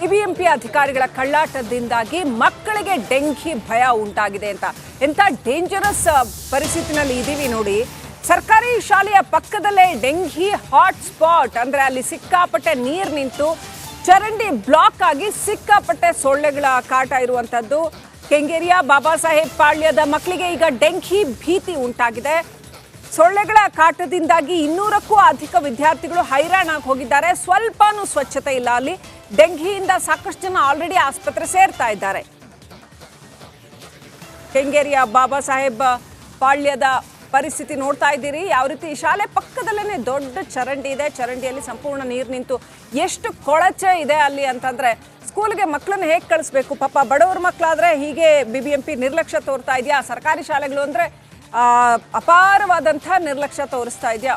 BBMP ಅಧಿಕಾರಿಗಳ ಕಳ್ಳಾಟದಿಂದಾಗಿ ಮಕ್ಕಳಿಗೆ dengue ಭಯ ಉಂಟಾಗಿದೆ ಅಂತ. ಎಂತ ಡೇಂಜರಸ್ ಪರಿಸ್ಥಿತಿನಲ್ಲಿ ಇದೀವಿ ನೋಡಿ. ಸರ್ಕಾರಿ ಶಾಲೆಯ ಪಕ್ಕದಲ್ಲೇ ಡೆಂಗಿ ಹಾಟ್ ಸ್ಪಾಟ್, ಅಂದ್ರೆ ಅಲ್ಲಿ ಸಿಕ್ಕಾಪಟ್ಟೆ ನೀರು ನಿಂತು ಚರಂಡಿ ಬ್ಲಾಕ್ ಆಗಿ ಸಿಕ್ಕಾಪಟ್ಟೆ ಸೊಳ್ಳೆಗಳ ಕಾಟ ಇರುವಂತದ್ದು. ಕೆಂಗೇರಿಯ ಬಾಬಾ ಸಾಹೇಬ್ ಪಾಳ್ಯದ ಮಕ್ಕಳಿಗೆ ಈಗ ಡೆಂಗಿ ಭೀತಿ ಉಂಟಾಗಿದೆ. ಸೊಳ್ಳೆಗಳ ಕಾಟದಿಂದಾಗಿ 200ಕ್ಕೂ ಅಧಿಕ ವಿದ್ಯಾರ್ಥಿಗಳು ಹೈರಾಣಾಗಿ ಹೋಗಿದ್ದಾರೆ. ಸ್ವಲ್ಪನೂ ಸ್ವಚ್ಛತೆ ಇಲ್ಲ ಅಲ್ಲಿ. ಡೆಂಗಿಯಿಂದ ಸಾಕಷ್ಟು ಜನ ಆಲ್ರೆಡಿ ಆಸ್ಪತ್ರೆ ಸೇರ್ತಾ ಇದ್ದಾರೆ. ಕೆಂಗೇರಿಯ ಬಾಬಾ ಸಾಹೇಬ್ ಪಾಳ್ಯದ ಪರಿಸ್ಥಿತಿ ನೋಡ್ತಾ ಇದ್ದೀರಿ. ಯಾವ ರೀತಿ ಶಾಲೆ ಪಕ್ಕದಲ್ಲೇ ದೊಡ್ಡ ಚರಂಡಿ ಇದೆ. ಚರಂಡಿಯಲ್ಲಿ ಸಂಪೂರ್ಣ ನೀರು ನಿಂತು ಎಷ್ಟು ಕೊಳಚೆ ಇದೆ ಅಲ್ಲಿ ಅಂತಂದ್ರೆ ಸ್ಕೂಲ್ಗೆ ಮಕ್ಕಳನ್ನ ಹೇಗೆ ಕಳಿಸ್ಬೇಕು? ಪಾಪ ಬಡವ್ರ ಮಕ್ಕಳಾದ್ರೆ ಹೀಗೆ ಬಿಬಿಎಂಪಿ ನಿರ್ಲಕ್ಷ್ಯ ತೋರ್ತಾ ಇದೆಯಾ? ಸರ್ಕಾರಿ ಶಾಲೆಗಳು ಅಂದ್ರೆ ಅಪಾರವಾದಂಥ ನಿರ್ಲಕ್ಷ್ಯ ತೋರಿಸ್ತಾ ಇದೆಯಾ?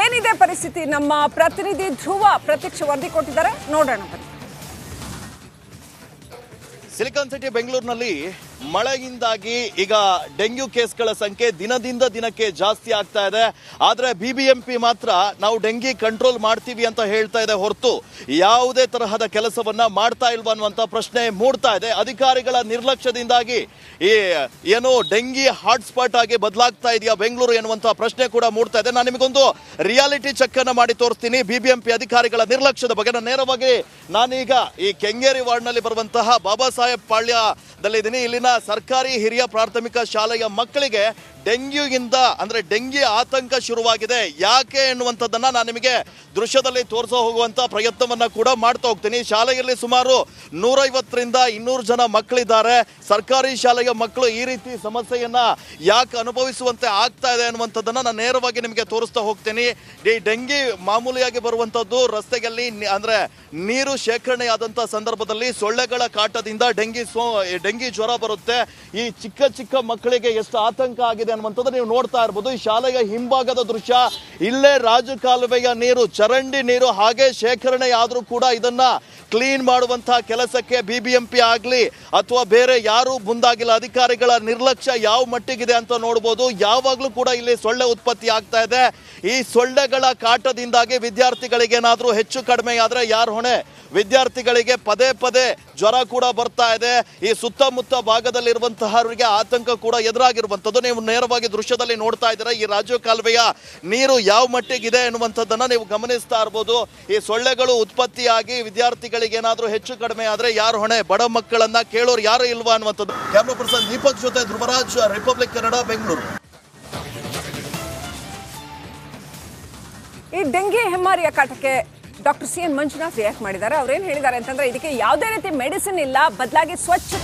ಏನಿದೆ ಪರಿಸ್ಥಿತಿ? ನಮ್ಮ ಪ್ರತಿನಿಧಿ ಧ್ರುವ ಪ್ರತ್ಯಕ್ಷ ವರದಿ ಕೊಟ್ಟಿದ್ದಾರೆ, ನೋಡೋಣ ಬನ್ನಿ. ಸಿಲಿಕಾನ್ ಸಿಟಿ ಬೆಂಗಳೂರಿನಲ್ಲಿ ಮಳೆಯಿಂದಾಗಿ ಈಗ ಡೆಂಗ್ಯೂ ಕೇಸ್ಗಳ ಸಂಖ್ಯೆ ದಿನದಿಂದ ದಿನಕ್ಕೆ ಜಾಸ್ತಿ ಆಗ್ತಾ ಇದೆ. ಆದರೆ ಬಿಬಿಎಂಪಿ ಮಾತ್ರ ನಾವು ಡೆಂಗಿ ಕಂಟ್ರೋಲ್ ಮಾಡ್ತೀವಿ ಅಂತ ಹೇಳ್ತಾ ಇದೆ ಹೊರತು ಯಾವುದೇ ತರಹದ ಕೆಲಸವನ್ನ ಮಾಡ್ತಾ ಇಲ್ವಾ ಅನ್ನುವಂಥ ಪ್ರಶ್ನೆ ಮೂಡ್ತಾ ಇದೆ. ಅಧಿಕಾರಿಗಳ ನಿರ್ಲಕ್ಷ್ಯದಿಂದಾಗಿ ಈ ಏನು ಡೆಂಗಿ ಹಾಟ್ಸ್ಪಾಟ್ ಆಗಿ ಬದಲಾಗ್ತಾ ಇದೆಯಾ ಬೆಂಗಳೂರು ಎನ್ನುವಂಥ ಪ್ರಶ್ನೆ ಕೂಡ ಮೂಡ್ತಾ ಇದೆ. ನಾನು ನಿಮಗೊಂದು ರಿಯಾಲಿಟಿ ಚೆಕ್ ಅನ್ನು ಮಾಡಿ ತೋರಿಸ್ತೀನಿ ಬಿಬಿಎಂಪಿ ಅಧಿಕಾರಿಗಳ ನಿರ್ಲಕ್ಷ್ಯದ ಬಗ್ಗೆ. ನೇರವಾಗಿ ನಾನೀಗ ಈ ಕೆಂಗೇರಿ ವಾರ್ಡ್ನಲ್ಲಿ ಬರುವಂತಹ ಬಾಬಾ ಸಾಹೇಬ್ ಪಾಳ್ಯದಲ್ಲಿದ್ದೀನಿ. ಇಲ್ಲಿನ ಸರ್ಕಾರಿ ಹಿರಿಯ ಪ್ರಾಥಮಿಕ ಶಾಲೆಯ ಮಕ್ಕಳಿಗೆ ಡೆಂಗ್ಯೂಗಿಂದ ಅಂದ್ರೆ ಡೆಂಗಿ ಆತಂಕ ಶುರುವಾಗಿದೆ. ಯಾಕೆ ಎನ್ನುವಂಥದ್ದನ್ನ ನಾನು ನಿಮಗೆ ದೃಶ್ಯದಲ್ಲಿ ತೋರಿಸೋ ಹೋಗುವಂತ ಪ್ರಯತ್ನವನ್ನ ಕೂಡ ಮಾಡ್ತಾ ಹೋಗ್ತೀನಿ. ಶಾಲೆಯಲ್ಲಿ ಸುಮಾರು 150ರಿಂದ 200 ಜನ ಮಕ್ಕಳಿದ್ದಾರೆ. ಸರ್ಕಾರಿ ಶಾಲೆಯ ಮಕ್ಕಳು ಈ ರೀತಿ ಸಮಸ್ಯೆಯನ್ನ ಯಾಕೆ ಅನುಭವಿಸುವಂತೆ ಆಗ್ತಾ ಇದೆ ಅನ್ನುವಂಥದ್ದನ್ನ ನಾನು ನೇರವಾಗಿ ನಿಮಗೆ ತೋರಿಸ್ತಾ ಹೋಗ್ತೀನಿ. ಈ ಡೆಂಗಿ ಮಾಮೂಲಿಯಾಗಿ ಬರುವಂತದ್ದು ರಸ್ತೆಯಲ್ಲಿ ಅಂದ್ರೆ ನೀರು ಶೇಖರಣೆ ಆದಂತ ಸಂದರ್ಭದಲ್ಲಿ ಸೊಳ್ಳೆಗಳ ಕಾಟದಿಂದ ಡೆಂಗಿ ಜ್ವರ ಬರುತ್ತೆ. ಈ ಚಿಕ್ಕ ಚಿಕ್ಕ ಮಕ್ಕಳಿಗೆ ಎಷ್ಟು ಆತಂಕ ಆಗಿದೆ ಅನ್ನುವಂಥದ್ದು ನೀವು ನೋಡ್ತಾ ಇರ್ಬೋದು. ಈ ಶಾಲೆಯ ಹಿಂಭಾಗದ ದೃಶ್ಯ. ಇಲ್ಲೇ ರಾಜಕಾಲುವೆಯ ನೀರು, ಚರಂಡಿ ನೀರು ಹಾಗೆ ಶೇಖರಣೆ ಆದ್ರೂ ಕೂಡ ಇದನ್ನ ಕ್ಲೀನ್ ಮಾಡುವಂತಹ ಕೆಲಸಕ್ಕೆ ಬಿಬಿಎಂಪಿ ಆಗ್ಲಿ ಅಥವಾ ಬೇರೆ ಯಾರು ಮುಂದಾಗಿಲ್ಲ. ಅಧಿಕಾರಿಗಳ ನಿರ್ಲಕ್ಷ್ಯ ಯಾವ ಮಟ್ಟಿಗಿದೆ ಅಂತ ನೋಡ್ಬೋದು. ಯಾವಾಗ್ಲೂ ಕೂಡ ಇಲ್ಲಿ ಸೊಳ್ಳೆ ಉತ್ಪತ್ತಿ ಆಗ್ತಾ ಇದೆ. ಈ ಸೊಳ್ಳೆಗಳ ಕಾಟದಿಂದಾಗಿ ವಿದ್ಯಾರ್ಥಿಗಳಿಗೆ ಏನಾದ್ರೂ ಹೆಚ್ಚು ಕಡಿಮೆ ಆದ್ರೆ ಯಾರು ಹೊಣೆ? ವಿದ್ಯಾರ್ಥಿಗಳಿಗೆ ಪದೇ ಪದೇ ಜ್ವರ ಕೂಡ ಬರ್ತಾ ಇದೆ. ಈ ಸುತ್ತಮುತ್ತ ಭಾಗದಲ್ಲಿರುವಂತಹವರಿಗೆ ಆತಂಕ ಕೂಡ ಎದುರಾಗಿರುವಂಥದ್ದು ನೀವು ನೇರವಾಗಿ ದೃಶ್ಯದಲ್ಲಿ ನೋಡ್ತಾ ಇದ್ದೀರಾ. ಈ ರಾಜ ಕಾಲುವೆಯ ನೀರು ಯಾವ ಮಟ್ಟಿಗಿದೆ ಎನ್ನುವಂಥದ್ದನ್ನ ನೀವು ಗಮನಿಸ್ತಾ ಇರ್ಬೋದು. ಈ ಸೊಳ್ಳೆಗಳು ಉತ್ಪತ್ತಿಯಾಗಿ ವಿದ್ಯಾರ್ಥಿಗಳಿಗೆ ಏನಾದರೂ ಹೆಚ್ಚು ಕಡಿಮೆ ಆದ್ರೆ ಯಾರು ಹೊಣೆ? ಬಡ ಮಕ್ಕಳನ್ನ ಕೇಳೋರು ಯಾರು ಇಲ್ವಾ ಅನ್ನುವಂಥದ್ದು. ಕ್ಯಾಮ್ರಾ ಪರ್ಸನ್ ದೀಪಕ್ ಜೊತೆ ಧ್ರುವರಾಜ್, ರಿಪಬ್ಲಿಕ್ ಕನ್ನಡ, ಬೆಂಗಳೂರು. ಈ ಡೆಂಗಿ ಹೆಮ್ಮಾರಿಯ ಕಾಟಕ್ಕೆ ಡಾಕ್ಟರ್ CN ಮಂಜುನಾಥ್ ರಿಯಾಕ್ಟ್ ಮಾಡಿದ್ದಾರೆ. ಅವ್ರೇನು ಹೇಳಿದ್ದಾರೆ ಅಂತಂದ್ರೆ ಇದಕ್ಕೆ ಯಾವುದೇ ರೀತಿ ಮೆಡಿಸಿನ್ ಇಲ್ಲ, ಬದಲಾಗಿ ಸ್ವಚ್ಛತೆ